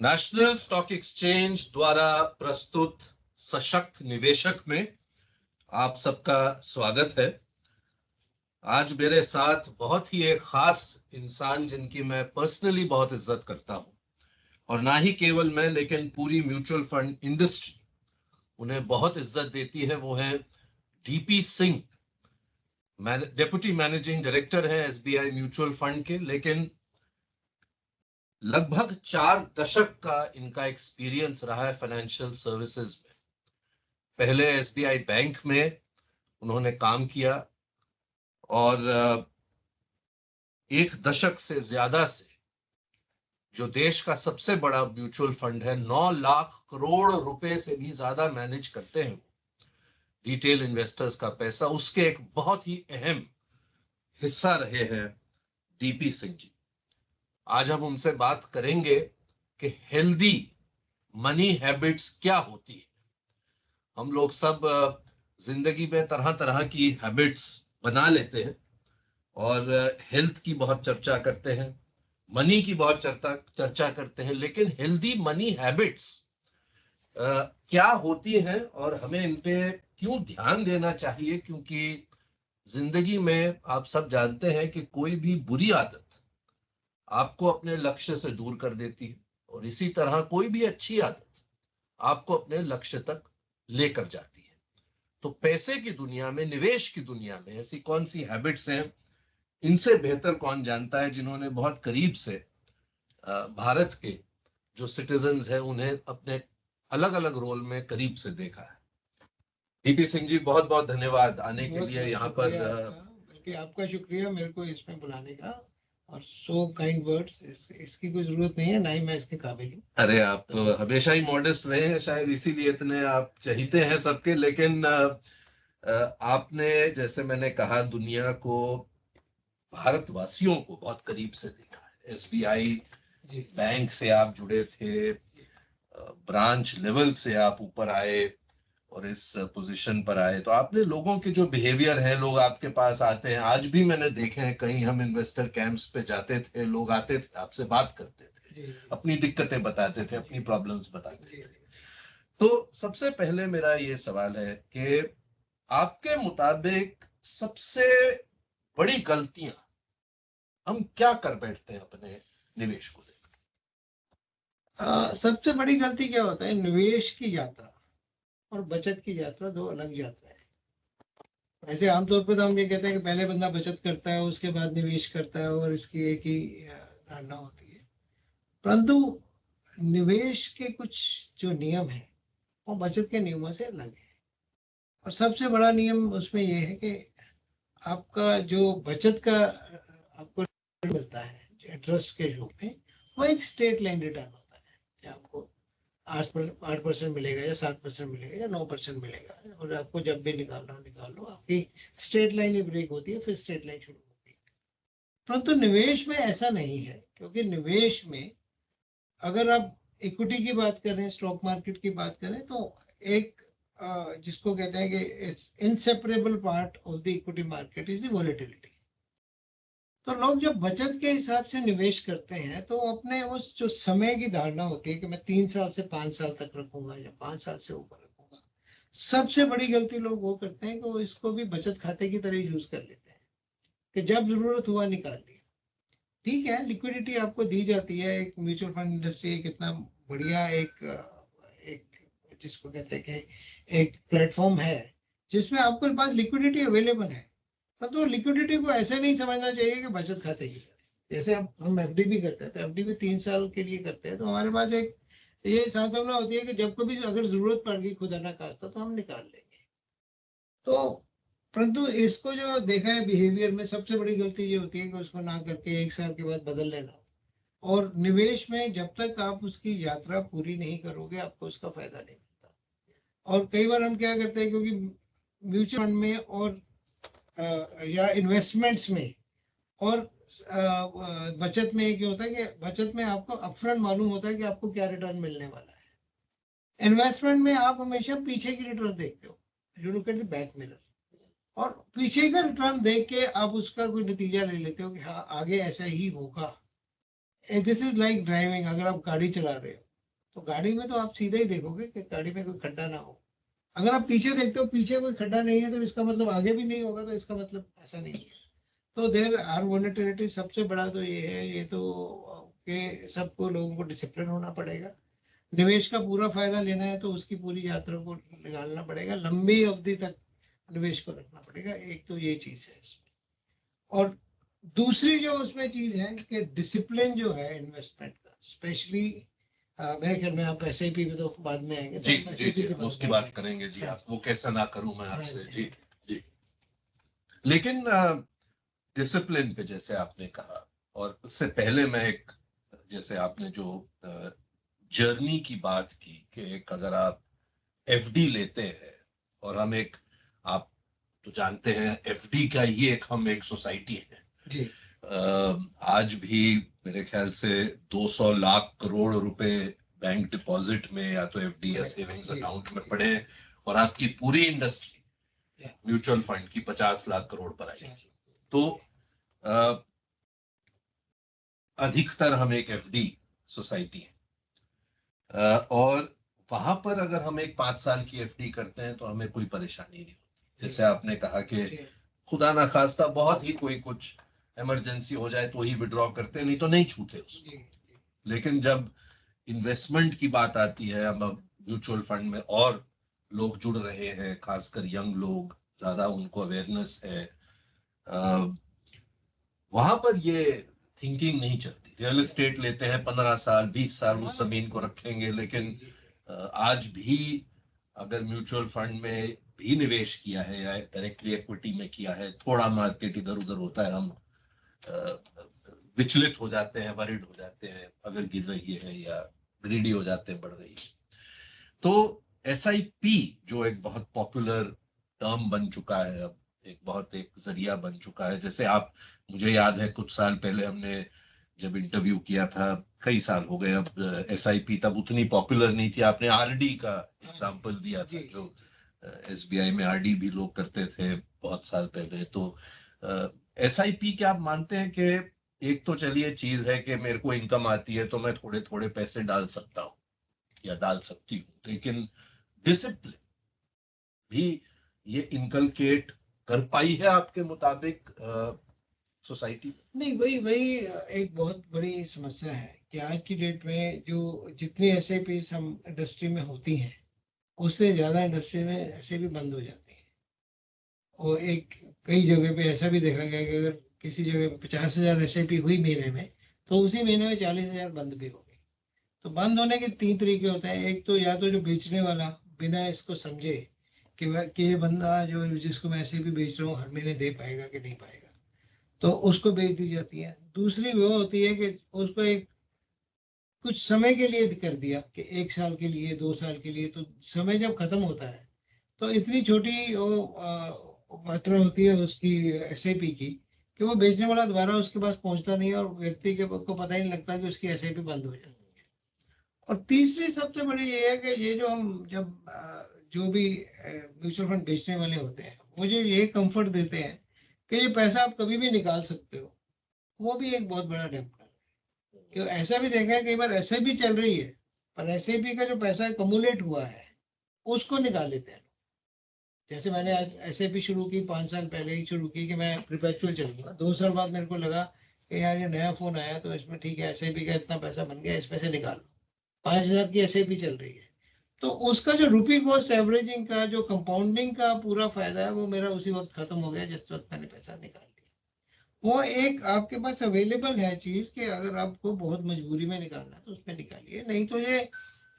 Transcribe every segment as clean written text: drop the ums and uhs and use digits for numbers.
National stock exchange द्वारा प्रस्तुत सशक्त निवेशक में आप सबका स्वागत है। आज मेरे साथ बहुत ही एक खास इंसान जिनकी मैं पर्सनली बहुत इज्जत करता हूं, और ना ही केवल मैं लेकिन पूरी म्यूचुअल फंड इंडस्ट्री उन्हें बहुत इज्जत देती है। वो है DP Singh, deputy managing director है एसबीआई म्यूचुअल फंड के, लेकिन लगभग 4 दशक का इनका एक्सपीरियंस रहा है फाइनेंशियल सर्विसेज में। पहले एसबीआई बैंक में उन्होंने काम किया और 1 दशक से ज्यादा से जो देश का सबसे बड़ा म्यूचुअल फंड है, 9 लाख करोड़ रुपए से भी ज्यादा मैनेज करते हैं रिटेल इन्वेस्टर्स का पैसा, उसके एक बहुत ही अहम हिस्सा रहे हैं डीपी सिंह जी। आज हम उनसे बात करेंगे कि हेल्दी मनी हैबिट्स क्या होती है। हम लोग सब जिंदगी में तरह तरह की हैबिट्स बना लेते हैं और हेल्थ की बहुत चर्चा करते हैं, मनी की बहुत चर्चा करते हैं, लेकिन हेल्दी मनी हैबिट्स क्या होती हैं और हमें इन पे क्यों ध्यान देना चाहिए, क्योंकि जिंदगी में आप सब जानते हैं कि कोई भी बुरी आदत आपको अपने लक्ष्य से दूर कर देती है और इसी तरह कोई भी अच्छी आदत आपको अपने लक्ष्य तक लेकर जाती है। तो पैसे की दुनिया में, निवेश की दुनिया में ऐसी कौन सी हैबिट्स हैं, इनसे बेहतर कौन जानता है जिन्होंने बहुत करीब से भारत के जो सिटीजन्स हैं उन्हें अपने अलग अलग रोल में करीब से देखा है। डीपी सिंह जी, बहुत बहुत धन्यवाद आने के लिए यहाँ पर। बल्कि आपका शुक्रिया मेरे को इसमें बुलाने का, और सो काइंड वर्ड्स, इसकी कोई जरूरत नहीं है, ना ही मैं इसके काबिल हूँ। अरे आप तो हमेशा ही मॉडेस्ट रहे हैं, शायद इसीलिए इतने आप चहीते हैं सबके। लेकिन आपने, जैसे मैंने कहा, दुनिया को, भारतवासियों को बहुत करीब से देखा है। एसबीआई बैंक से आप जुड़े थे, ब्रांच लेवल से आप ऊपर आए और इस पोजीशन पर आए, तो आपने लोगों के जो बिहेवियर है, लोग आपके पास आते हैं, आज भी मैंने देखे हैं, कहीं हम इन्वेस्टर कैंप्स पे जाते थे, लोग आते थे, आपसे बात करते थे, अपनी दिक्कतें बताते थे, अपनी प्रॉब्लम्स बताते थे। तो सबसे पहले मेरा ये सवाल है कि आपके मुताबिक सबसे बड़ी गलतियां हम क्या कर बैठते हैं अपने निवेश को लेकर? सबसे बड़ी गलती क्या होता है, निवेश की यात्रा और बचत की यात्रा दो अलग यात्रा है। वैसे आमतौर पर तो हम ये कहते हैं कि पहले बंदा बचत करता है, उसके बाद निवेश करता है, और इसकी एक ही धारणा होती है। परंतु निवेश के कुछ जो नियम है वो बचत के नियमों से अलग है। और सबसे बड़ा नियम उसमें ये है कि आपका जो बचत का आपको मिलता है इंटरेस्ट के रूप में, वो एक स्ट्रेट लाइन रिटर्न होता है कि आपको 8% मिलेगा या 7% मिलेगा या 9% मिलेगा, और आपको जब भी निकाल लो, आपकी स्ट्रेट लाइन ही ब्रेक होती है, फिर स्ट्रेट लाइन शुरू होती है। परंतु निवेश में ऐसा नहीं है, क्योंकि निवेश में अगर आप इक्विटी की बात करें, स्टॉक मार्केट की बात करें, तो एक जिसको कहते हैं कि inseparable part of the equity market is the volatility. तो लोग जब बचत के हिसाब से निवेश करते हैं तो अपने उस जो समय की धारणा होती है कि मैं 3 साल से 5 साल तक रखूंगा या 5 साल से ऊपर रखूंगा, सबसे बड़ी गलती लोग वो करते हैं कि वो इसको भी बचत खाते की तरह यूज कर लेते हैं कि जब जरूरत हुआ निकाल लिया। ठीक है, लिक्विडिटी आपको दी जाती है, एक म्यूचुअल फंड इंडस्ट्री एक इतना बढ़िया एक जिसको कहते हैं कि एक प्लेटफॉर्म है जिसमें आपके पास लिक्विडिटी अवेलेबल है। तो लिक्विडिटी को ऐसे नहीं समझना चाहिए कि बचत खाते की, जैसे हम एफडी भी करते हैं तो एफडी भी 3 साल के लिए करते हैं, तो हमारे पास एक ये सावधानी होती है कि जब कभी अगर जरूरत पड़ गई खुदा ना खास्ता तो हम निकाल लेंगे। तो परंतु इसको जो देखा है बिहेवियर में, सबसे बड़ी गलती ये होती है कि उसको ना करके 1 साल के बाद बदल लेना। और निवेश में जब तक आप उसकी यात्रा पूरी नहीं करोगे आपको उसका फायदा नहीं मिलता। और कई बार हम क्या करते हैं, क्योंकि म्यूचुअल फंड में और या इन्वेस्टमेंट्स में और बचत में क्या होता है कि बचत में आपको अपफ्रंट मालूम होता है कि आपको क्या रिटर्न मिलने वाला है। इन्वेस्टमेंट में आप हमेशा पीछे की रिटर्न देखते हो, you look at the back mirror, और पीछे का रिटर्न देख के आप उसका कोई नतीजा ले लेते हो कि हाँ आगे ऐसा ही होगा। This is like driving. अगर आप गाड़ी चला रहे हो तो गाड़ी में तो आप सीधे ही देखोगे कि गाड़ी में कोई खड्डा ना हो। अगर आप पीछे देखते हो पीछे कोई खड्डा नहीं है तो इसका मतलब आगे भी नहीं होगा, तो इसका मतलब ऐसा नहीं है। तो देर आर वोलेटिलिटी, सबसे बड़ा तो ये है, ये तो कि सबको लोगों को डिसिप्लिन होना पड़ेगा। निवेश का पूरा फायदा लेना है तो उसकी पूरी यात्रा को निकालना पड़ेगा, लंबी अवधि तक निवेश को रखना पड़ेगा। एक तो ये चीज है इसमें। और दूसरी जो उसमें चीज है कि डिसिप्लिन जो है इन्वेस्टमेंट का, स्पेशली मेरे ख्याल में आप एसआईपी पे तो बाद में आएंगे, जी तो जी जी, हम उसकी बात करेंगे जी। आप वो कैसा ना करूं मैं आपसे जी जी। लेकिन डिसिप्लिन पे जैसे आपने कहा, और उससे पहले मैं एक, जैसे आपने जो जर्नी की बात की कि एक अगर आप एफडी लेते हैं, और हम एक, आप तो जानते हैं एफडी का ये एक, हम एक सोसाइटी है जी। आज भी मेरे ख्याल से 200 लाख करोड़ रुपए बैंक डिपॉजिट में या तो एफडी या सेविंग्स अकाउंट में पड़े हैं, और आपकी पूरी इंडस्ट्री म्यूचुअल फंड की 50 लाख करोड़ पर आई। तो अधिकतर हम एक एफडी सोसाइटी है, और वहां पर अगर हम एक 5 साल की एफडी करते हैं तो हमें कोई परेशानी नहीं होती। जैसे आपने कहा कि खुदा ना खास्ता बहुत ही कोई कुछ इमरजेंसी हो जाए तो ही विड्रॉ करते हैं, नहीं तो नहीं छूते उसको। लेकिन जब इन्वेस्टमेंट की बात आती है, अब म्यूचुअल फंड में और लोग जुड़ रहे हैं, खासकर यंग लोग, ज्यादा उनको अवेयरनेस है, वहां पर ये थिंकिंग नहीं चलती। रियल एस्टेट लेते हैं 15 साल 20 साल उस जमीन को रखेंगे, लेकिन आज भी अगर म्यूचुअल फंड में भी निवेश किया है या डायरेक्टली इक्विटी में किया है, थोड़ा मार्केट इधर उधर होता है, हम विचलित हो जाते हैं, वरिड हो जाते हैं अगर गिर रही है, या ग्रीडी हो जाते हैं बढ़ रही है। तो एसआईपी जो एक बहुत पॉपुलर टर्म बन चुका है, अब एक बहुत एक जरिया बन चुका है। जैसे आप, मुझे याद है कुछ साल पहले हमने जब इंटरव्यू किया था, कई साल हो गए अब, एसआईपी तब उतनी पॉपुलर नहीं थी। आपने आरडी का एग्जांपल दिया था, जो एसबीआई में आरडी भी लोग करते थे बहुत साल पहले। तो एसआईपी क्या आप मानते हैं कि एक तो चलिए चीज है कि मेरे को इनकम आती है तो मैं थोड़े थोड़े पैसे डाल सकता हूँ या डाल सकती हूँ, लेकिन डिसिप्लिन भी ये इनकलकेट कर पाई है आपके मुताबिक सोसाइटी? नहीं, वही वही एक बहुत बड़ी समस्या है कि आज की डेट में जो जितनी एसआईपी हम इंडस्ट्री में होती हैं, उससे ज्यादा इंडस्ट्री में ऐसे भी बंद हो जाती है। और एक कई जगह पे ऐसा भी देखा गया कि अगर किसी जगह पे 50,000 एसआईपी हुई महीने में, तो उसी महीने में 40,000 बंद भी हो गई। तो बंद होने के 3 तरीके होते हैं। एक तो या तो जो बेचने वाला बिना इसको समझे कि वह कि ये बंदा जो जिसको मैं एसआईपी बेच रहा हूँ हर महीने दे पाएगा कि नहीं पाएगा, तो उसको बेच दी जाती है। दूसरी वो होती है कि उसको एक कुछ समय के लिए कर दिया कि 1 साल के लिए 2 साल के लिए, तो समय जब खत्म होता है तो इतनी छोटी वो मात्रा होती है उसकी एसआईपी की कि वो बेचने वाला दोबारा उसके पास पहुंचता नहीं है, और व्यक्ति के को पता ही नहीं लगता कि उसकी एसआईपी बंद हो जाती है। और तीसरी सबसे बड़ी ये है कि ये जो हम जब जो भी म्यूचुअल फंड बेचने वाले होते हैं, मुझे ये कंफर्ट देते हैं कि ये पैसा आप कभी भी निकाल सकते हो। वो भी एक बहुत बड़ा डैम्पर है। कि ऐसा भी देखा है कई बार एसआईपी चल रही है, पर एसआईपी का जो पैसा एकमुलेट हुआ है उसको निकाल लेते हैं। जैसे मैंने आज एसआईपी शुरू की 5 साल पहले ही शुरू की कि मैं परपेचुअल चलूंगा। 2 साल बाद मेरे को लगा कि यार ये नया फोन आया तो इसमें ठीक है, एसआईपी का इतना पैसा बन गया, इसमें से निकालो। 5,000 की एसआईपी चल रही है, तो उसका जो रुपी कॉस्ट एवरेजिंग का जो कंपाउंडिंग का पूरा फायदा है वो मेरा उसी वक्त खत्म हो गया जिस वक्त मैंने पैसा निकाल लिया। वो एक आपके पास अवेलेबल है चीज कि अगर आपको बहुत मजबूरी में निकालना है तो उसमें निकालिए, नहीं तो ये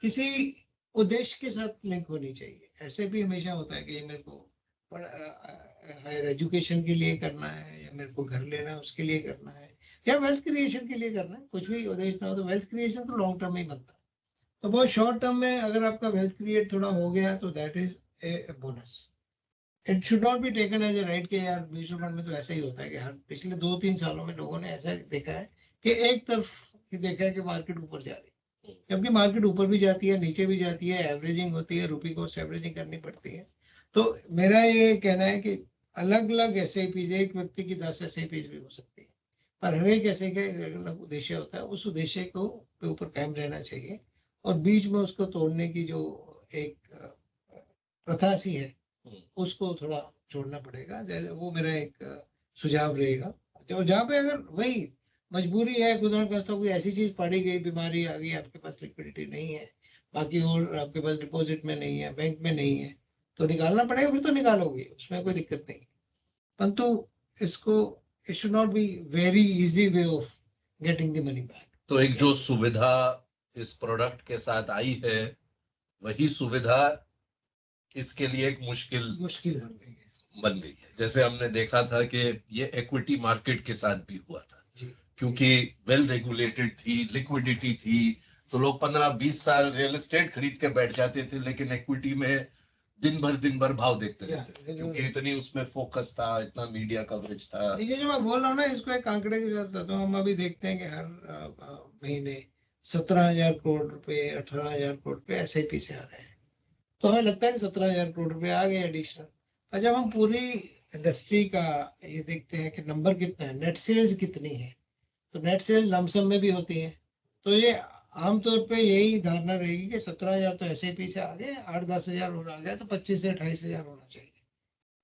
किसी उद्देश्य के साथ लिंक होनी चाहिए। ऐसे भी हमेशा होता है कि ये मेरे को हायर एजुकेशन के लिए करना है, या मेरे को घर लेना है उसके लिए करना है, या वेल्थ क्रिएशन के लिए करना है। कुछ भी उद्देश्य ना हो तो वेल्थ क्रिएशन तो लॉन्ग टर्म में ही बनता है। तो बहुत शॉर्ट टर्म में अगर आपका वेल्थ क्रिएट थोड़ा हो गया तो that is a bonus. It should not be taken as a right के यार म्यूचुअल फंड में तो ऐसा ही होता है कि हर पिछले 2-3 सालों में लोगों ने ऐसा देखा है कि एक तरफ देखा है कि मार्केट ऊपर जा रही है, जबकि मार्केट ऊपर भी जाती है नीचे भी जाती है, एवरेजिंग होती है, रुपी कॉस्ट एवरेजिंग करनी पड़ती है। तो मेरा ये कहना है कि अलग अलग एसआईपीज, एक व्यक्ति की 10 एसआईपीज भी हो सकती है, पर हर एक ऐसे का एक अलग उद्देश्य होता है। उस उद्देश्य को के ऊपर कायम रहना चाहिए और बीच में उसको तोड़ने की जो एक प्रथा सी है उसको थोड़ा छोड़ना पड़ेगा। वो मेरा एक सुझाव रहेगा। जो जहाँ पे अगर वही मजबूरी है, खुदा न खास्ता कोई ऐसी चीज पड़ी गई, बीमारी आ गई, आपके पास लिक्विडिटी नहीं है, बाकी और आपके पास डिपॉजिट में नहीं है, बैंक में नहीं है, तो निकालना पड़ेगा, फिर तो निकालोगे, उसमें कोई दिक्कत नहीं। परंतु इसको it should not be very easy way of getting the money back. तो एक जो सुविधा इस प्रोडक्ट के साथ आई है, वही सुविधा इसके लिए एक मुश्किल बन गई है। जैसे हमने देखा था कि ये इक्विटी मार्केट के साथ भी हुआ था, क्योंकि वेल रेगुलेटेड थी, लिक्विडिटी थी, तो लोग 15-20 साल रियल एस्टेट खरीद के बैठ जाते थे, लेकिन इक्विटी में दिन भर भाव देखते रहते थे, क्योंकि इतनी उसमें फोकस था, इतना मीडिया कवरेज था। ये जो मैं बोल रहा हूँ ना, इसको एक आंकड़े के साथ, तो हम अभी देखते हैं कि हर महीने 17,000 करोड़ रुपए, 18,000 करोड़ रुपए SIP से आ रहे हैं। तो हमें लगता है कि 17,000 करोड़ रुपए आ गए एडिशनल। और जब हम पूरी इंडस्ट्री का ये देखते हैं कि नंबर कितना है, नेट सेल्स कितनी है, तो नेट सेल्स लमसम में भी होती है, तो ये आमतौर पे यही धारणा रहेगी कि 17,000 तो SIP से आ गए, 8-10,000 और आ गया, तो 25 से 28,000 होना चाहिए।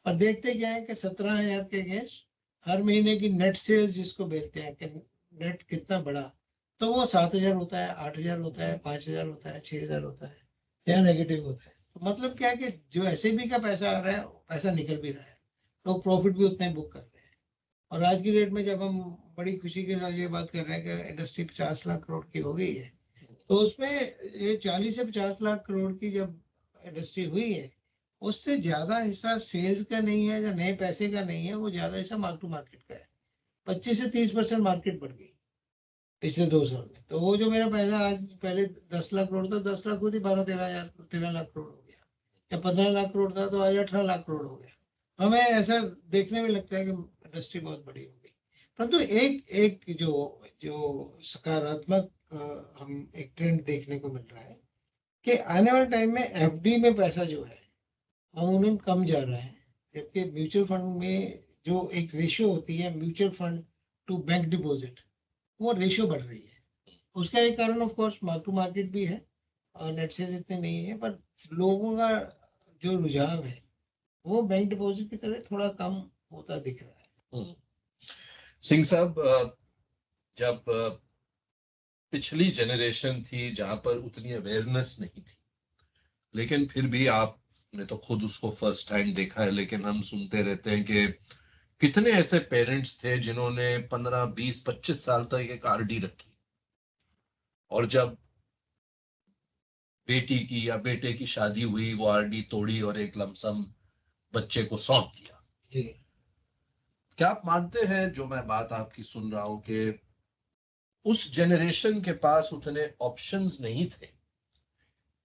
और देखते क्या है कि 17,000 के अगेंस्ट हर महीने की नेट सेल्स जिसको बोलते हैं कि नेट कितना बड़ा, तो वो 7,000 होता है, 8,000 होता है, 5,000 होता है, 6,000 होता है, या नेगेटिव होता है। तो मतलब क्या है कि जो SIP का पैसा आ रहा है, पैसा निकल भी रहा है, लोग प्रॉफिट भी उतने बुक कर रहे हैं। और आज की डेट में जब हम बड़ी खुशी के साथ ये बात कर रहे हैं कि इंडस्ट्री 50 लाख करोड़ की हो गई है, तो उसमें ये 40 से 50 लाख करोड़ की जब इंडस्ट्री हुई है, उससे ज्यादा हिस्सा सेल्स का नहीं है या नए पैसे का नहीं है, वो ज्यादा हिस्सा मार्क टू मार्केट का है। 25 से 30% मार्केट बढ़ गई पिछले 2 साल में। तो वो जो मेरा पैसा आज पहले 10 लाख करोड़ था, 10 लाख खुद ही 13 लाख करोड़ हो गया, या 15 लाख करोड़ था तो आज 18 लाख करोड़ हो गया। हमें ऐसा देखने में लगता है कि इंडस्ट्री बहुत बड़ी हो गई। परंतु एक एक जो जो सकारात्मक हम एक ट्रेंड देखने को मिल रहा है कि आने वाले टाइम में FD में पैसा जो है अमूमन कम जा रहा है, जबकि म्यूचुअल फंड में जो एक रेशियो होती है mutual fund to bank deposit, वो रेशियो बढ़ रही है। उसका एक कारण of course mark to market भी है, और नेट सेल्स इतने नहीं है, पर लोगों का जो रुझाव है वो बैंक डिपॉजिट की तरह थोड़ा कम होता दिख रहा है। सिंह साहब, जब पिछली जनरेशन थी जहां पर उतनी अवेयरनेस नहीं थी, लेकिन फिर भी आपने तो खुद उसको फर्स्ट टाइम देखा है, लेकिन हम सुनते रहते हैं कि कितने ऐसे पेरेंट्स थे जिन्होंने 15, 20, 25 साल तक एक RD रखी, और जब बेटी की या बेटे की शादी हुई, वो RD तोड़ी और एक लमसम बच्चे को सौंप दिया। जी। क्या आप मानते हैं, जो मैं बात आपकी सुन रहा हूं, कि उस जनरेशन के पास उतने ऑप्शंस नहीं थे,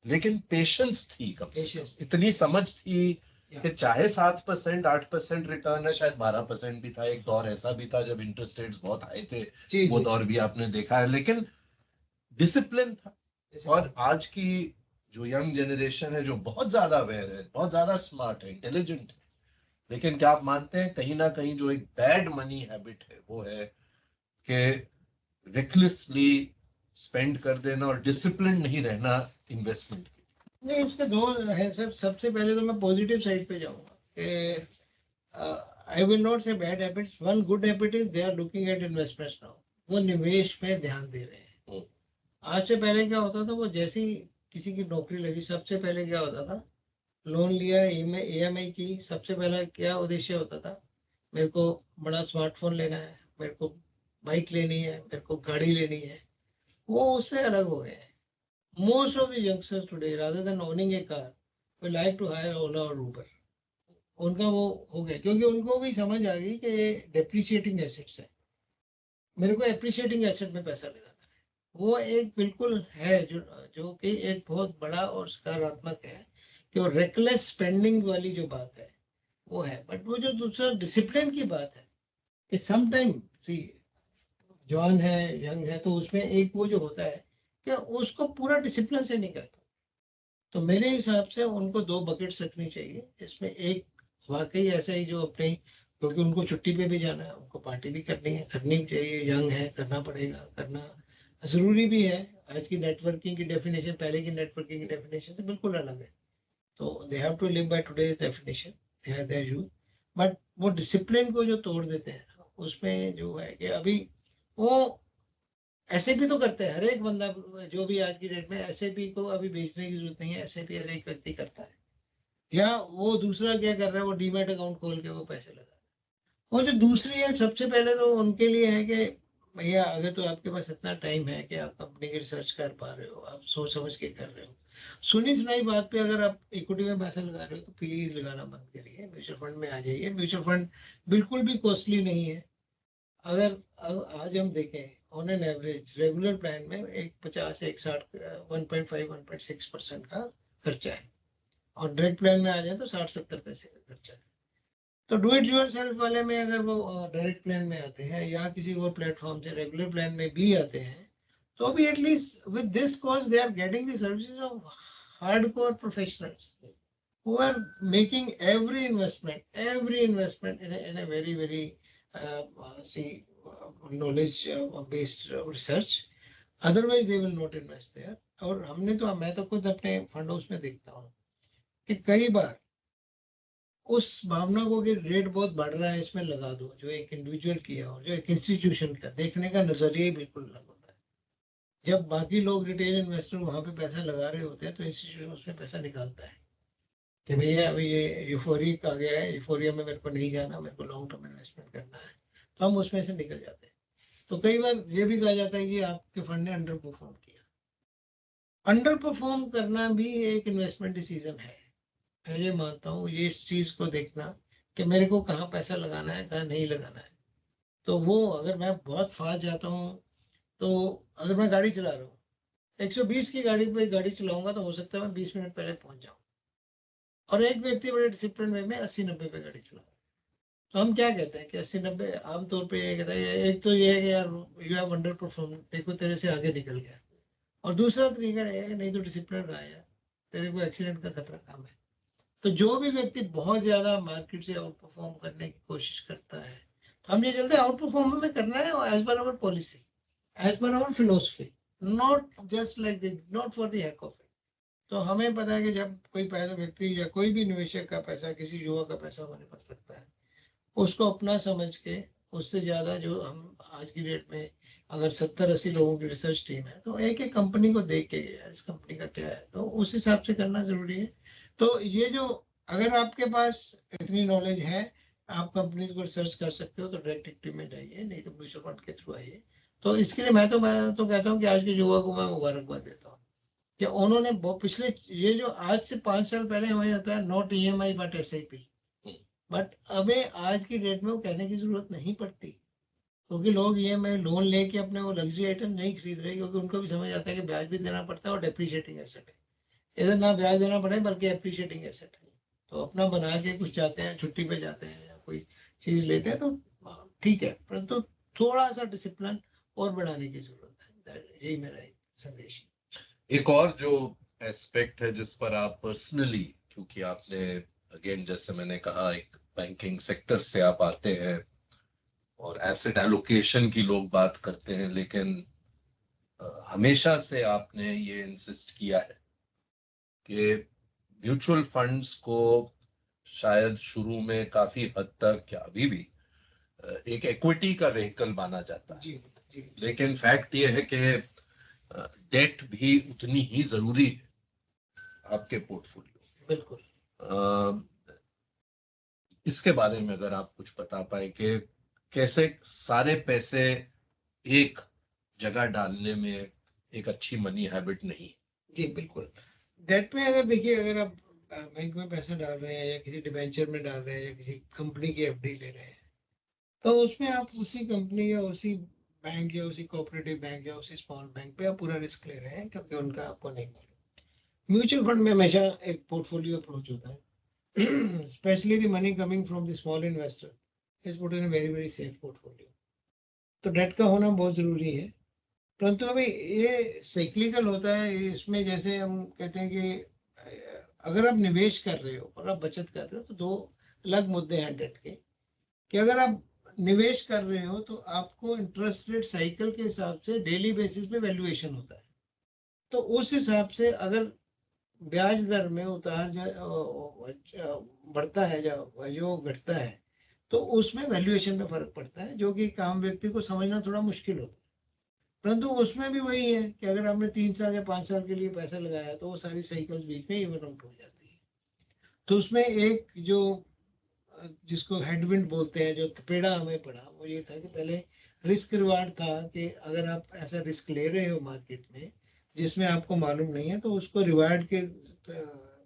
लेकिन पेशेंस थी, कम से कम इतनी समझ थी कि चाहे 7%, 8% रिटर्न है, शायद 12% भी था, एक दौर ऐसा भी था जब इंटरेस्ट रेट्स बहुत हाई थे, वो दौर भी आपने देखा है, लेकिन डिसिप्लिन था। और आज की जो यंग जनरेशन है, जो बहुत ज्यादा अवेयर है, बहुत ज्यादा स्मार्ट है, इंटेलिजेंट है, लेकिन क्या आप मानते हैं कहीं ना कहीं जो एक बैड मनी हैबिट है, वो है कि रिकलेसली स्पेंड कर देना और डिसिप्लिन नहीं रहना इन्वेस्टमेंट की? नहीं, इसके दो है सर। सबसे पहले तो मैं पॉजिटिव साइड पे जाऊंगा कि I will not say bad habits. One good habit is they are looking at investments now, वो निवेश पे ध्यान दे रहे हैं। आज से पहले क्या होता था, वो जैसी किसी की नौकरी लगी, सबसे पहले क्या होता था, लोन लिया, EMI की, सबसे पहला क्या उद्देश्य होता था, मेरे को बड़ा स्मार्टफोन लेना है, मेरे को बाइक लेनी है, मेरे को गाड़ी लेनी है। वो उससे अलग हो गए हैं। Most of the youngsters today, rather than owning a car, will like to hire Ola और Uber. उनका वो हो गया, क्योंकि उनको भी समझ आ गई कि ये डेप्रिशिएटिंग एसेट्स है, मेरे को एप्रिशिएटिंग एसेट में पैसा लगाना है। वो एक बिल्कुल है जो कि एक बहुत बड़ा और सकारात्मक है, कि वो रेकलेस स्पेंडिंग वाली जो बात है वो है। बट वो जो दूसरा डिसिप्लिन की बात है कि समटाइम सी जवान है, यंग है, तो उसमें एक वो जो होता है कि उसको पूरा डिसिप्लिन से नहीं करता। तो मेरे हिसाब से उनको 2 बकेट्स रखनी चाहिए, जिसमें एक वाकई ऐसा ही जो अपने, क्योंकि उनको छुट्टी पे भी जाना है, उनको पार्टी भी करनी है, करनी चाहिए, यंग है, करना पड़ेगा, करना जरूरी भी है। आज की नेटवर्किंग की डेफिनेशन पहले की नेटवर्किंग की डेफिनेशन से बिल्कुल अलग है। तो they have to live by today's definition, they are their youth. But वो डिसिप्लिन को जो तोड़ देते हैं, उसमें जो है कि अभी वो एसएपी तो करते हैं हर एक बंदा, जो भी आज की डेट में एसएपी को अभी बेचने की जरूरत नहीं है, एसएपी हर एक व्यक्ति करता है। या वो दूसरा क्या कर रहा है, वो डीमैट अकाउंट खोल के वो पैसे लगा, वो जो दूसरी है सबसे पहले तो उनके लिए है कि भैया अगर तो आपके पास इतना टाइम है कि आप कंपनी की रिसर्च कर पा रहे हो, आप सोच समझ के कर रहे हो, सुनी सुनाई बात पे अगर आप इक्विटी में पैसा लगा रहे हो तो प्लीज लगाना बंद करिए, म्यूचुअल फंड में आ जाइए। म्यूचुअल फंड बिल्कुल भी कॉस्टली नहीं है। अगर आज हम देखें on an average regular plan में एक 50 एक 60 1.5 1.6% का खर्चा है, और डायरेक्ट प्लान में आ जाए तो 60-70 पैसे का खर्चा है। तो डू इट योर सेल्फ वाले में अगर वो डायरेक्ट प्लान में आते हैं या किसी और प्लेटफॉर्म से रेगुलर प्लान में भी आते हैं, तो भी at least with this cost they are getting the services of hardcore professionals who are making every investment in a very very knowledge based research. Otherwise they will not invest there. और हमने तो, मैं तो खुद अपने फंड हाउस में देखता हूँ कि कई बार उस भावना को कि रेट बहुत बढ़ रहा है इसमें लगा दो, जो एक इंडिविजुअल किया और जो एक इंस्टीट्यूशन का देखने का नजरिया ही बिल्कुल अलग होता है। जब बाकी लोग रिटेल इन्वेस्टर वहां पे पैसा लगा रहे होते हैं तो इंस्टीट्यूशन उसमें पैसा निकालता है कि भैया अभी ये यूफोरिक आ गया है, यूफोरिया में मेरे को नहीं जाना, मेरे को लॉन्ग टर्म इन्वेस्टमेंट करना है, तो हम उसमें से निकल जाते हैं। तो कई बार ये भी कहा जाता है कि आपके फंड ने अंडर परफॉर्म किया। अंडर परफॉर्म करना भी एक इन्वेस्टमेंट डिसीजन है। मैं ये मानता हूँ, ये इस चीज को देखना कि मेरे को कहाँ पैसा लगाना है, कहाँ नहीं लगाना है। तो वो अगर मैं बहुत फास्ट जाता हूँ, तो अगर मैं गाड़ी चला रहा हूँ 120 की गाड़ी पे गाड़ी चलाऊंगा तो हो सकता है मैं 20 मिनट पहले पहुंच जाऊँ, और एक व्यक्ति बड़े डिसिप्लिन वे में 80-90 पे गाड़ी चला। तो हम क्या कहते हैं कि 80-90 आमतौर पे ये कहता है, एक तो ये है कि यार यू हैव अंडर परफॉर्म, देखो तेरे से आगे निकल गया। और दूसरा तरीका है कि नहीं तो डिसिप्लिन रहा है, तेरे को एक्सीडेंट का खतरा कम है। तो जो भी व्यक्ति बहुत ज्यादा मार्केट से आउट परफॉर्म करने की कोशिश करता है, तो हम ये चलते हैं आउट परफॉर्म हमें करना है as per our policy, as per our philosophy, not just like this, not for the heck of it. तो हमें पता है कि जब कोई पैसा व्यक्ति या कोई भी निवेशक का पैसा, किसी युवा का पैसा हमारे पास लगता है, उसको अपना समझ के, उससे ज्यादा जो हम आज की डेट में अगर 70-80 लोगों की रिसर्च टीम है तो एक एक कंपनी को देख के यार इस कंपनी का क्या है, तो उस हिसाब से करना जरूरी है। तो ये जो, अगर आपके पास इतनी नॉलेज है, आप कंपनी को रिसर्च कर सकते हो तो डायरेक्ट इक्विटी में जाइए, नहीं तो म्यूचुअल फंड के थ्रू आइए। तो इसके लिए मैं तो कहता हूँ कि आज के युवा को मैं मुबारकबाद देता हूँ कि उन्होंने पिछले, ये जो आज से 5 साल पहले हमें होता है not EMI but SIP, but अबे आज की डेट में वो कहने की जरूरत नहीं पड़ती, क्योंकि लोग EMI लोन लेके अपने वो लग्जरी आइटम नहीं खरीद रहे, क्योंकि उनको भी समझ आता है कि ब्याज भी देना पड़ता है और डेप्रिशिएटिंग एसेट है। इधर ना ब्याज देना पड़े बल्कि एप्रिशिएटिंग एसेट है। तो अपना बना के कुछ जाते हैं, छुट्टी पे जाते हैं या कोई चीज लेते हैं तो ठीक है, परंतु थोड़ा सा डिसिप्लिन और बढ़ाने की जरूरत है। यही मेरा एक संदेश है। एक और जो एस्पेक्ट है जिस पर आप पर्सनली, क्योंकि आपने अगेन जैसे मैंने कहा एक बैंकिंग सेक्टर से आप आते हैं और एसेट एलोकेशन की लोग बात करते हैं, लेकिन हमेशा से आपने ये इंसिस्ट किया है कि म्यूचुअल फंड्स को शायद शुरू में काफी हद तक या अभी भी एक इक्विटी का व्हीकल माना जाता है, जी। लेकिन फैक्ट ये है कि डेट भी उतनी ही जरूरी है आपके पोर्टफोलियो। बिल्कुल। इसके बारे में अगर आप कुछ बता पाए कि कैसे सारे पैसे एक जगह डालने में एक अच्छी मनी हैबिट नहीं। जी बिल्कुल। डेट में अगर देखिए, अगर आप बैंक में पैसा डाल रहे हैं या किसी डिबेंचर में डाल रहे हैं या किसी कंपनी की FD ले रहे हैं, तो उसमें आप उसी कंपनी या उसी बैंक या उसी कोऑपरेटिव बैंक या उसी स्मॉल बैंक पे आप पूरा रिस्क ले रहे हैं, क्योंकि उनका आपको नहीं मालूम। म्यूचुअल फंड में हमेशा एक पोर्टफोलियो अप्रोच होता है, specially the money coming from the small investor is put in very very safe portfolio. तो डेट का होना बहुत जरूरी है, परंतु अभी ये साइक्लिकल होता है। इसमें जैसे हम कहते हैं कि अगर आप निवेश कर रहे हो और आप बचत कर रहे हो तो दो अलग मुद्दे हैं डेट के। कि अगर आप निवेश कर रहे हो तो आपको इंटरेस्ट रेट साइकिल के हिसाब से डेली बेसिस पे वैल्यूएशन होता है। तो उस हिसाब से अगर ब्याज दर में बढ़ता है जो घटता है तो उसमें वैल्यूएशन में फर्क पड़ता है, जो कि एक आम व्यक्ति को समझना थोड़ा मुश्किल होता है। परंतु उसमें भी वही है कि अगर आपने 3 साल या 5 साल के लिए पैसा लगाया तो वो सारी साइकिल्स बीच में इवन आउट हो जाती है। तो उसमें एक जो जिसको हेडविंड बोलते हैं, जो थपेड़ा हमें पड़ा, वो ये था कि पहले रिस्क रिवार्ड था कि अगर आप ऐसा रिस्क ले रहे हो मार्केट में जिसमें आपको मालूम नहीं है तो उसको रिवार्ड के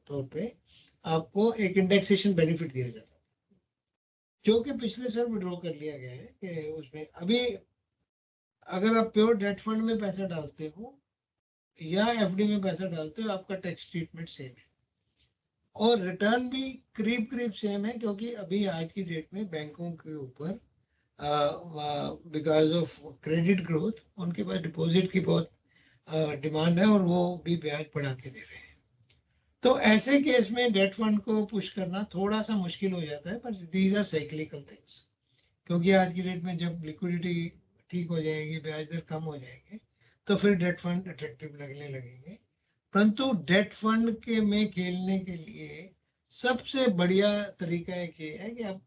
तौर पे आपको एक इंडेक्सेशन बेनिफिट दिया जाता है, जो कि पिछले साल विड्रॉ कर लिया गया है। कि उसमें अभी अगर आप प्योर डेट फंड में पैसा डालते हो या एफडी में पैसा डालते हो, आपका टैक्स ट्रीटमेंट सेम है और रिटर्न भी करीब करीब सेम है, क्योंकि अभी आज की डेट में बैंकों के ऊपर बिकॉज ऑफ क्रेडिट ग्रोथ उनके पास डिपॉजिट की बहुत डिमांड है और वो भी ब्याज बढ़ा के दे रहे हैं। तो ऐसे केस में डेट फंड को पुश करना थोड़ा सा मुश्किल हो जाता है, पर दीज आर साइक्लिकल थिंग्स, क्योंकि आज की डेट में जब लिक्विडिटी ठीक हो जाएगी, ब्याज दर कम हो जाएंगे, तो फिर डेट फंड अट्रैक्टिव लगने लगेंगे। परंतु डेट फंड के में खेलने के लिए सबसे बढ़िया तरीका एक ये है कि आप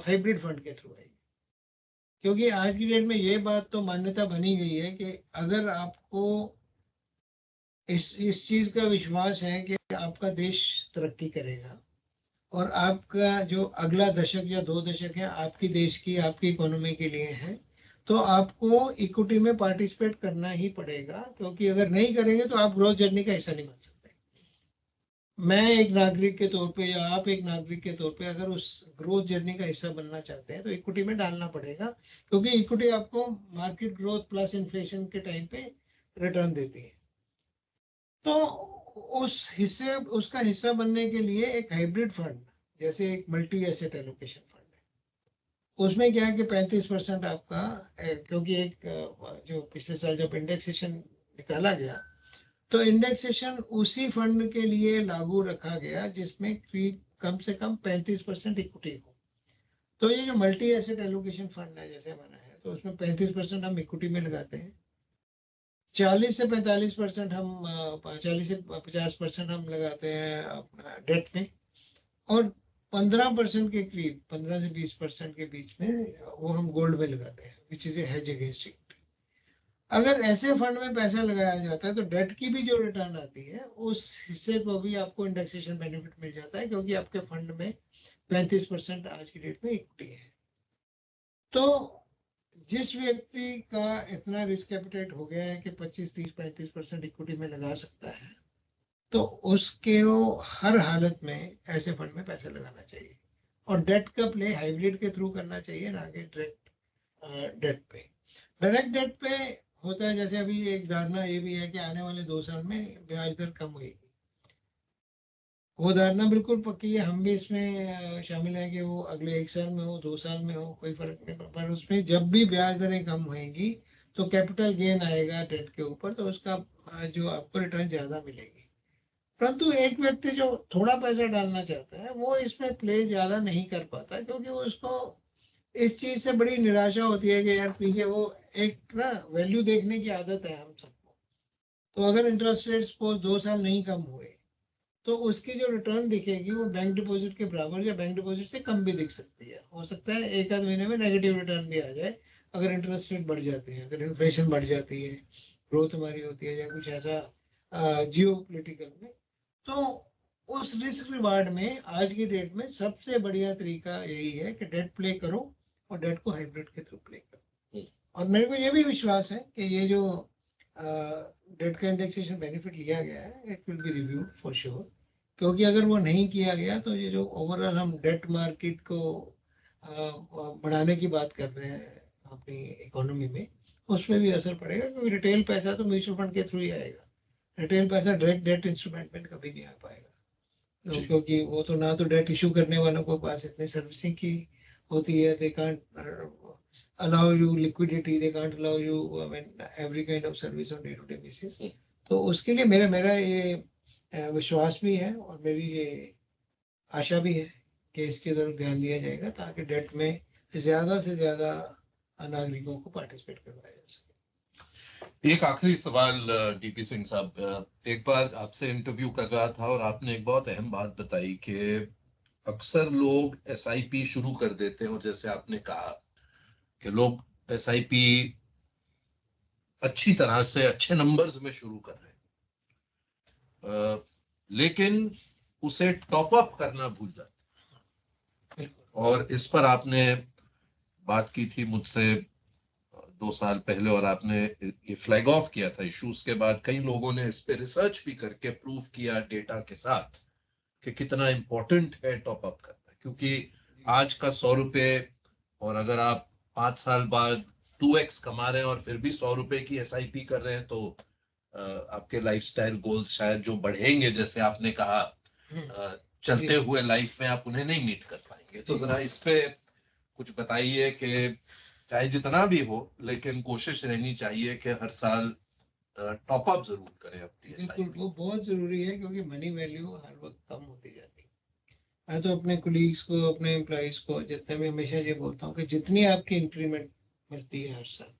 हाइब्रिड फंड के थ्रू आइए, क्योंकि आज की डेट में ये बात तो मान्यता बनी गई है कि अगर आपको इस चीज का विश्वास है कि आपका देश तरक्की करेगा और आपका जो अगला दशक या 2 दशक है आपकी देश की, आपकी इकोनॉमी के लिए है, तो आपको इक्विटी में पार्टिसिपेट करना ही पड़ेगा, क्योंकि अगर नहीं करेंगे तो आप ग्रोथ जर्नी का हिस्सा नहीं बन सकते। मैं एक नागरिक के तौर पे या आप एक नागरिक के तौर पे अगर उस ग्रोथ जर्नी का हिस्सा बनना चाहते हैं तो इक्विटी में डालना पड़ेगा, क्योंकि इक्विटी आपको मार्केट ग्रोथ प्लस इन्फ्लेशन के टाइम पे रिटर्न देती है। तो उसका हिस्सा बनने के लिए एक हाइब्रिड फंड, जैसे एक मल्टी एसेट एलोकेशन फंड है, उसमें क्या है कि 35% आपका क्योंकि एक जो पिछले साल जब इंडेक्सेशन निकाला गया तो इंडेक्सेशन उसी फंड के लिए लागू रखा गया जिसमें कम से कम 35% इक्विटी हो। तो ये जो मल्टी एसेट एलोकेशन फंड है जैसे हमारा है, तो उसमें 35% हम इक्विटी में लगाते हैं, 40 से 45% हम 40 से 50% हम लगाते हैं अपना डेट में, और 15% के करीब 15 से 20% के बीच में वो हम गोल्ड में लगाते हैं, which is a hedge against it. अगर ऐसे फंड में पैसा लगाया जाता है तो डेट की भी जो रिटर्न आती है उस हिस्से को भी आपको इंडेक्सेशन बेनिफिट मिल जाता है, क्योंकि आपके फंड में 35% आज की डेट में इक्विटी है। तो जिस व्यक्ति का इतना रिस्क एपिटाइट हो गया है कि 25, 30, 35% इक्विटी में लगा सकता है, तो उसके वो हर हालत में ऐसे फंड में पैसा लगाना चाहिए और डेट का प्ले हाइब्रिड के थ्रू करना चाहिए, ना कि डायरेक्ट डेट पे। डायरेक्ट डेट पे होता है, जैसे अभी एक धारणा ये भी है कि आने वाले 2 साल में ब्याज दर कम होगी। वो धारणा बिल्कुल पक्की है, हम भी इसमें शामिल हैं कि वो अगले 1 साल में हो, 2 साल में हो, कोई फर्क नहीं पड़ता। पर उसमें जब भी ब्याज दरें कम होंगी तो कैपिटल गेन आएगा डेट के ऊपर, तो उसका जो आपको रिटर्न ज्यादा मिलेगी। परंतु एक व्यक्ति जो थोड़ा पैसा डालना चाहता है वो इसमें प्ले ज्यादा नहीं कर पाता, क्योंकि उसको इस चीज से बड़ी निराशा होती है कि यार पीछे वो एक ना वैल्यू देखने की आदत है हम सबको। तो अगर इंटरेस्ट रेट सपोज 2 साल नहीं कम हुए तो उसकी जो रिटर्न दिखेगी वो बैंक डिपॉजिट के बराबर या बैंक डिपॉजिट से कम भी दिख सकती है। हो सकता है एक आध महीने में नेगेटिव रिटर्न भी आ जाए अगर इंटरेस्ट रेट बढ़ जाते हैं, अगर इन्फ्लेशन बढ़ जाती है, ग्रोथ हमारी होती है या कुछ ऐसा जियो पोलिटिकल में। तो उस रिस्क रिवार्ड में आज की डेट में सबसे बढ़िया तरीका यही है कि डेट प्ले करो और डेट को हाइब्रिड के थ्रू प्ले करो। और मेरे को ये भी विश्वास है कि ये जो डेट का इंडेक्सेशन बेनिफिट लिया गया है it will be reviewed for sure, क्योंकि अगर वो नहीं किया गया तो ये जो ओवरऑल हम डेट मार्केट को बढ़ाने की बात कर रहे हैं अपनी इकोनॉमी में, उसमें भी असर पड़ेगा, क्योंकि रिटेल पैसा तो म्यूचुअल फंड के थ्रू ही आएगा। रिटेल पैसा डायरेक्ट डेट इंस्ट्रूमेंट में कभी नहीं आ पाएगा, तो क्योंकि वो तो ना तो डेट इशू करने वालों को पास इतने सर्विसिंग की होती है, they can't allow you liquidity, they can't allow you I mean every kind of service on day to day basis। तो उसके लिए मेरा ये विश्वास भी है और मेरी ये आशा भी है कि इसके तरफ ध्यान दिया जाएगा, ताकि डेट में ज्यादा से ज्यादा नागरिकों को पार्टिसिपेट करवाया जा सके। एक आखिरी सवाल डीपी सिंह साहब, एक बार आपसे इंटरव्यू कर रहा था और आपने एक बहुत अहम बात बताई कि अक्सर लोग एसआईपी शुरू कर देते हैं, और जैसे आपने कहा कि लोग एसआईपी अच्छी तरह से अच्छे नंबर्स में शुरू कर रहे हैं, लेकिन उसे टॉप अप करना भूल जाते हैं। और इस पर आपने बात की थी मुझसे 2 साल पहले, और आपने ये फ्लैग ऑफ किया था इशू। उसके बाद कई लोगों ने इस पे रिसर्च भी करके प्रूव किया डेटा के साथ कि कितना इंपॉर्टेंट है टॉप अप करना, क्योंकि आज का 100 रुपए, और अगर आप 5 साल बाद 2x कमा रहे हैं और फिर भी 100 रुपए की एसआईपी कर रहे हैं, तो आपके लाइफस्टाइल गोल्स शायद जो बढ़ेंगे, जैसे आपने कहा, चलते हुए लाइफ में आप उन्हें नहीं मीट कर पाएंगे। तो जरा इस पे कुछ बताइए कि चाहे जितना भी हो, लेकिन कोशिश रहनी चाहिए कि हर साल टॉप अप जरूर करें अपनी बिल्कुल, एसआईपी। वो बहुत जरूरी है, क्योंकि मनी वैल्यू हर वक्त कम होती जाती है। मैं तो अपने कुलीग्स को, अपने एम्प्लॉइज को, जितने भी हमेशा ये बोलता हूँ कि जितनी आपकी इंक्रीमेंट मिलती है हर साल,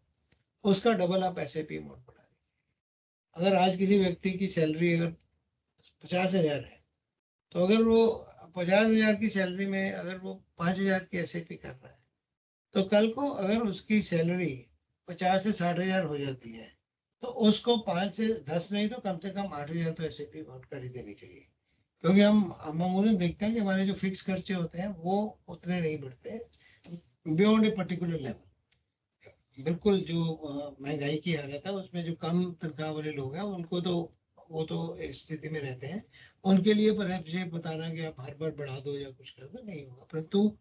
उसका डबल आप एसआईपी अमाउंट बढ़ा दें। अगर आज किसी व्यक्ति की सैलरी अगर 50,000 है, तो अगर वो 50,000 की सैलरी में अगर वो 5,000 की एसआईपी कर रहा है, तो कल को अगर उसकी सैलरी 50 से 60,000 हो जाती है, तो उसको 5 से 10 नहीं तो कम से कम 8,000 तो एसआईपी अमाउंट कर ही देनी चाहिए। क्योंकि हम मामूली देखते हैं कि हमारे जो फिक्स खर्चे होते हैं वो उतने नहीं बढ़ते बियॉन्ड ए पर्टिकुलर लेवल। बिल्कुल, जो महंगाई की हालत है उसमें जो कम तनख्वाह वाले लोग हैं उनको तो, वो तो इस स्थिति में रहते हैं। उनके लिए पर ये बताना कि आप हर बार बढ़ा दो या कुछ कर दो नहीं होगा, परंतु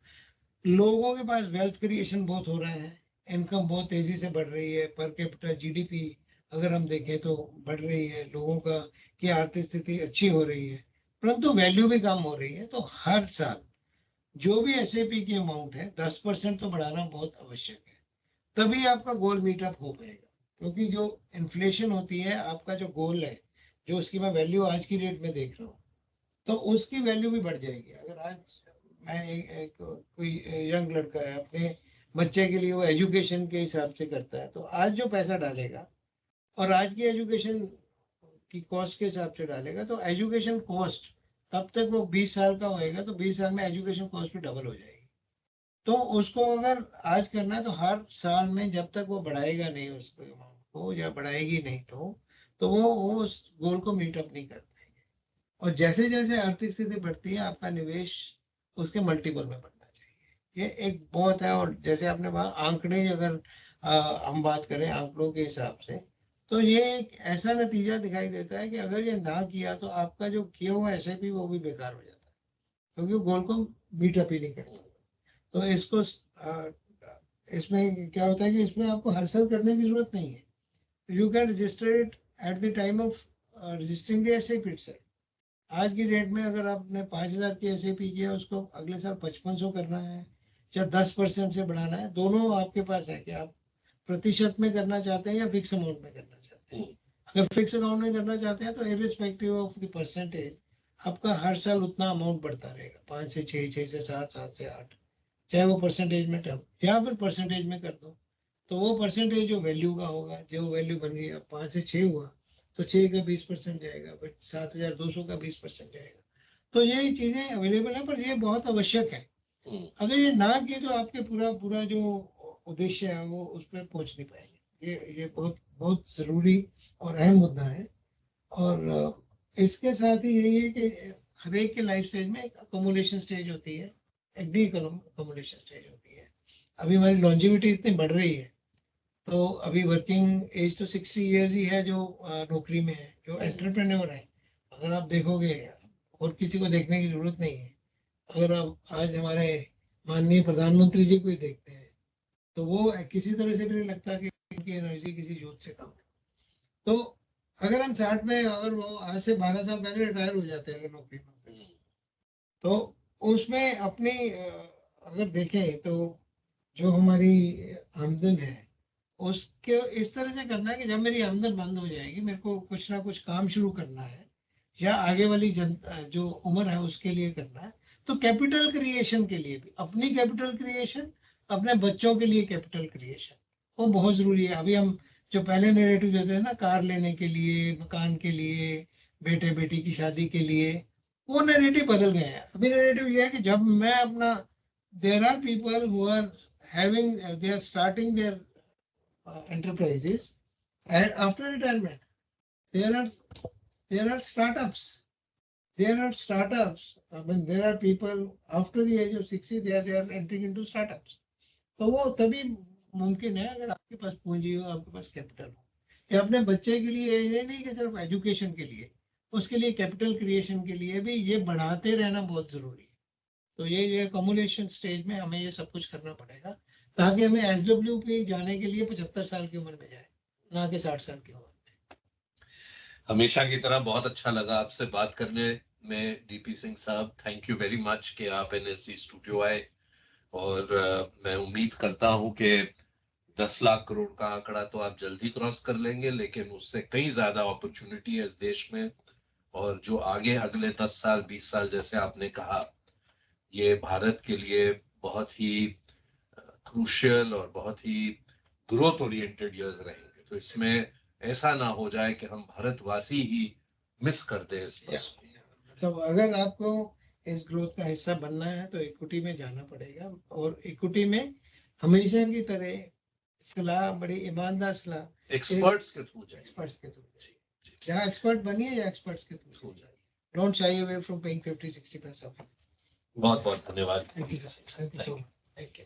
लोगों के पास वेल्थ क्रिएशन बहुत हो रहा है, इनकम बहुत तेजी से बढ़ रही है, पर कैपिटा जीडीपी अगर हम देखें तो बढ़ रही है, लोगों का की आर्थिक स्थिति अच्छी हो रही है, परंतु वैल्यू भी कम हो रही है। तो हर साल जो भी एसआईपी की अमाउंट है 10% तो बढ़ाना बहुत आवश्यक है, तभी आपका गोल मीटअप हो पाएगा। क्योंकि जो इन्फ्लेशन होती है, आपका जो गोल है, जो उसकी मैं वैल्यू आज की डेट में देख रहा हूँ, तो उसकी वैल्यू भी बढ़ जाएगी। अगर आज मैं कोई यंग लड़का है, अपने बच्चे के लिए वो एजुकेशन के हिसाब से करता है, तो आज जो पैसा डालेगा और आज की एजुकेशन की कॉस्ट के हिसाब से डालेगा, तो एजुकेशन कॉस्ट तब तक वो 20 साल का होएगा, तो 20 साल में एजुकेशन कॉस्ट भी डबल हो जाएगी। तो उसको अगर आज करना है, तो हर साल में जब तक वो बढ़ाएगा नहीं उसको अमाउंट को, या बढ़ाएगी नहीं, तो वो उस गोल को मीट अप नहीं कर पाएंगे। और जैसे जैसे आर्थिक स्थिति बढ़ती है, आपका निवेश उसके मल्टीपल में बढ़ना चाहिए। ये एक बहुत है। और जैसे आपने कहा आंकड़े, अगर हम बात करें आंकड़ों के हिसाब से, तो ये एक ऐसा नतीजा दिखाई देता है कि अगर ये ना किया तो आपका जो किया हुआ एसआईपी वो भी बेकार हो जाता है, क्योंकि वो गोल को मीट अप ही नहीं करता। तो इसको इसमें क्या होता है कि इसमें आपको हर साल करने की जरूरत नहीं है। You can register it at the time of registering the SIP itself. आज की डेट में अगर आपने 5,000 की एसआईपी किया, उसको अगले साल 5500 करना है या 10% से बढ़ाना है, दोनों आपके पास है कि आप प्रतिशत में करना चाहते हैं या फिक्स अमाउंट में करना चाहते हैं। अगर फिक्स अमाउंट में करना चाहते हैं, तो इरिस्पेक्टिव ऑफ द परसेंटेज आपका हर साल उतना अमाउंट बढ़ता रहेगा, 5 से 6, 6 से 7, 7 से 8, चाहे वो परसेंटेज में टर्म या फिर परसेंटेज में कर दो। तो वो परसेंटेज जो वैल्यू का होगा, जो वैल्यू बन गई, अब 5 से 6 हुआ, तो 6 का 20% जाएगा, फिर 7,200 का 20% जाएगा। तो ये चीजें अवेलेबल है, पर ये बहुत आवश्यक है। अगर ये ना किए तो आपके पूरा पूरा जो उद्देश्य है वो उस पर पहुंच नहीं पाएंगे। ये बहुत बहुत जरूरी और अहम मुद्दा है। और इसके साथ ही यही है कि हर एक के लाइफ स्टेज में एक अकोमोडेशन स्टेज होती है, एक डी अकोमोडेशन स्टेज होती है। अभी हमारी लॉन्जिविटी इतनी बढ़ रही है, तो अभी वर्किंग एज तो 60 ईयर्स ही है जो नौकरी में है, जो एंटरप्रेन्योर है। अगर आप देखोगे, और किसी को देखने की जरूरत नहीं है, अगर आप आज हमारे माननीय प्रधानमंत्री जी को ही देखते हैं, तो वो किसी तरह से भी नहीं लगता कि उनकी एनर्जी किसी यूथ से कम है। तो अगर हम 60 में, अगर वो आज से 12 साल पहले रिटायर हो जाते हैं अगर नौकरी में, तो उसमें अपनी अगर देखें तो जो हमारी आमदन है, उसके इस तरह से करना है कि जब मेरी आमदन बंद हो जाएगी, मेरे को कुछ ना कुछ काम शुरू करना है, या आगे वाली जनता जो उम्र है उसके लिए करना है। तो कैपिटल क्रिएशन के लिए भी, अपनी कैपिटल क्रिएशन, अपने बच्चों के लिए कैपिटल क्रिएशन वो बहुत जरूरी है। अभी हम जो पहले नैरेटिव देते हैं ना, कार लेने के लिए, मकान के लिए, बेटे बेटी की शादी के लिए, वो नैरेटिव बदल गए हैं। अभी नैरेटिव ये है कि जब मैं अपना, there are people who are having, they are starting their enterprises and after retirement there are startups. There are startups. I mean, there are people after the age of 60 they are entering into startups. तो वो तभी मुमकिन है अगर आपके पास पूंजी हो, आपके पास कैपिटल हो। या अपने बच्चे के लिए ये नहीं कि सिर्फ एजुकेशन के लिए, उसके लिए कैपिटल क्रिएशन के लिए भी ये बढ़ाते रहना बहुत जरूरी है। तो ये कम्युलेशन स्टेज में हमें ये सब कुछ करना पड़ेगा ताकि हमें एसडब्ल्यू पे जाने के लिए 75 साल की उम्र में जाए, ना कि 60 साल की उम्र। हमेशा की तरह बहुत अच्छा लगा आपसे बात करने में डीपी सिंह साहब। थैंक यू वेरी मच कि आप एनएससी स्टूडियो आए, और मैं उम्मीद करता हूं कि 10 लाख करोड़ का आंकड़ा तो आप जल्दी क्रॉस कर लेंगे, लेकिन उससे कई ज्यादा अपॉर्चुनिटी है इस देश में। और जो आगे अगले 10 साल 20 साल जैसे आपने कहा, ये भारत के लिए बहुत ही क्रूशियल और बहुत ही ग्रोथ ओरिएंटेड इयर्स रहेंगे। तो इसमें ऐसा ना हो जाए कि हम भारतवासी ही मिस कर दें इस बस को। तो अगर आपको इस ग्रोथ का हिस्सा बनना है तो इक्विटी में जाना पड़ेगा, और इक्विटी में हमेशा की तरह सलाह, बड़ी ईमानदार सलाह एक्सपर्ट्स के थ्रू जाए। एक्सपर्ट्स के थ्रू जहाँ एक्सपर्ट बनिए या एक्सपर्ट्स के थ्रू जाए। Don't shy away from paying 50-60 पैसा। बहुत बहुत धन्यवाद। Thank you.